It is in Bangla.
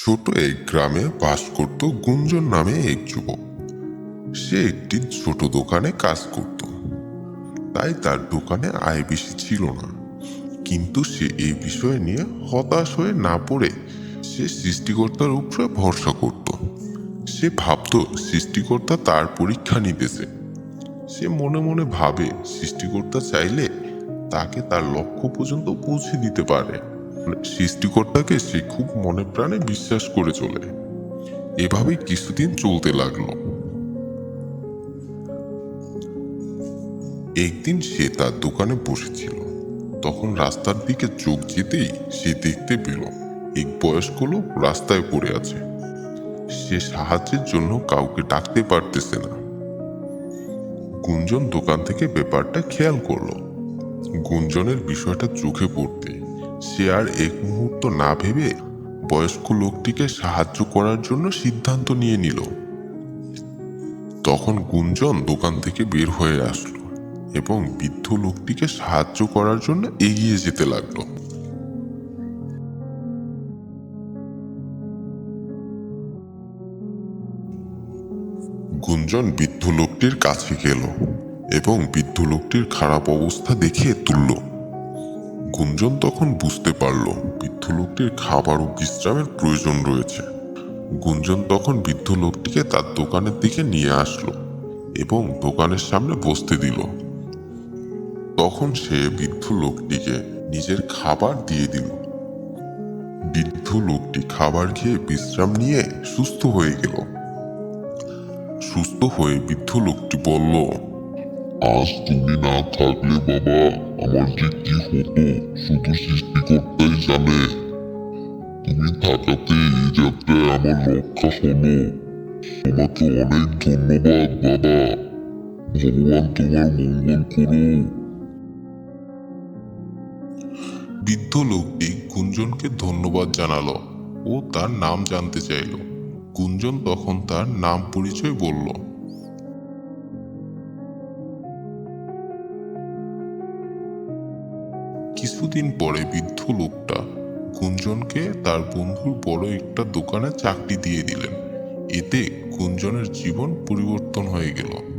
ছোট এক গ্রামে বাস করত গুঞ্জন নামে এক যুবক। সে একটি ছোট দোকানে কাজ করত, তাই তার দোকানে আয় বেশি ছিল না। কিন্তু সে এই বিষয় নিয়ে হতাশ হয়ে না পড়ে সে সৃষ্টিকর্তার উপরে ভরসা করত। সে ভাবত সৃষ্টিকর্তা তার পরীক্ষা নিতেছে। সে মনে মনে ভাবে সৃষ্টিকর্তা চাইলে তাকে তার লক্ষ্য পর্যন্ত পৌঁছে দিতে পারে। সৃষ্টিকর্তাকে সে খুব মনে প্রাণে বিশ্বাস করে চলে। এভাবেই কিছুদিন চলতে লাগলো। একদিন সে তার দোকানে বসেছিল। তখন রাস্তার দিকে চোখ যেতেই সে দেখতে পেল এক বয়স্ক লোক রাস্তায় পড়ে আছে। সে সাহায্যের জন্য কাউকে ডাকতে পারতেছে না। গুঞ্জন দোকান থেকে ব্যাপারটা খেয়াল করলো। গুঞ্জনের বিষয়টা চোখে পড়তে সে আর এক মুহূর্ত না ভেবে বয়স্ক লোকটিকে সাহায্য করার জন্য সিদ্ধান্ত নিয়ে নিল। তখন গুঞ্জন দোকান থেকে বের হয়ে আসলো এবং বৃদ্ধ লোকটিকে সাহায্য করার জন্য এগিয়ে যেতে লাগলো। গুঞ্জন বৃদ্ধ লোকটির কাছে গেল এবং বৃদ্ধ লোকটির খারাপ অবস্থা দেখে তুলল। গুঞ্জন তখন বুঝতে পারল বৃদ্ধ লোকটির খাবার ও বিশ্রামের প্রয়োজন রয়েছে। গুঞ্জন তখন বৃদ্ধ লোকটিকে তার দোকানের দিকে নিয়ে আসলো এবং দোকানের সামনে বসতে দিল। তখন সে বৃদ্ধ লোকটিকে নিজের খাবার দিয়ে দিল। বৃদ্ধ লোকটি খাবার খেয়ে বিশ্রাম নিয়ে সুস্থ হয়ে গেল। সুস্থ হয়ে বৃদ্ধ লোকটি বলল, আজ তুমি না থাকলে বাবা আমার যে কি হতো শুধু সৃষ্টিকর্তাই জানে। তুমি থাকাতে এই যাত্রায় আমার রক্ষা হলো। তোমাকে অনেক ধন্যবাদ বাবা। ভগবান তোমার মঙ্গল করুক। বৃদ্ধ লোকটি গুঞ্জনকে ধন্যবাদ জানালো ও তার নাম জানতে চাইল। গুঞ্জন তখন তার নাম পরিচয় বলল। কিছুদিন পরে বৃদ্ধ লোকটা গুঞ্জনকে তার বন্ধুর বড় একটা দোকানে চাকরি দিয়ে দিলেন। এতে গুঞ্জনের জীবন পরিবর্তন হয়ে গেল।